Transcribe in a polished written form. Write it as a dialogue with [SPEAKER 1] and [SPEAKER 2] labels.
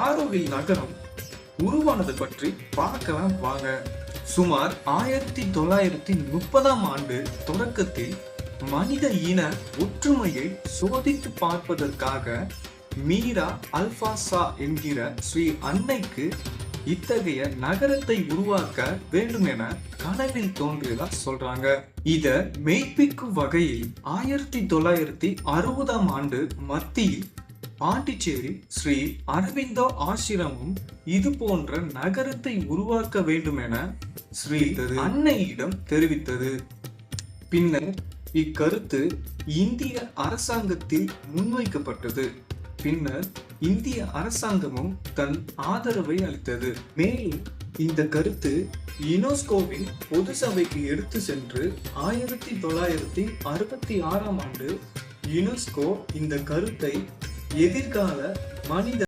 [SPEAKER 1] ஆரோவில் நகரம் உருவானது பற்றி பார்க்கலாம் வாங்க. சுமார் 1930ஆம் ஆண்டு தொடக்கத்தில் மனித இன ஒற்றுமையை சோதித்து பார்ப்பதற்காக மீரா அல்பாசா என்கிற ஸ்ரீ அன்னைக்கு இத்தகைய நகரத்தை உருவாக்க வேண்டும் என கனவில் தோன்றியதா சொல்றாங்க. இத மெய்ப்பிக்கும் வகையில் 1960ஆம் ஆண்டு மத்தியில் பாண்டிச்சேரி ஸ்ரீ அரவிந்தோ ஆசிரமம் இது போன்ற நகரத்தை உருவாக்க வேண்டும் என ஸ்ரீ அன்னையிடம் தெரிவித்தது. பின்னர் இக்கருத்து இந்திய அரசாங்கத்தில் முன்வைக்கப்பட்டது. பின்னர் இந்திய அரசாங்கமும் தன் ஆதரவை அளித்தது. மேலும் இந்த கருத்து யுனெஸ்கோவின் பொது சபைக்கு எடுத்து சென்று 1966ஆம் ஆண்டு யுனெஸ்கோ இந்த கருத்தை எதிர்கால மனித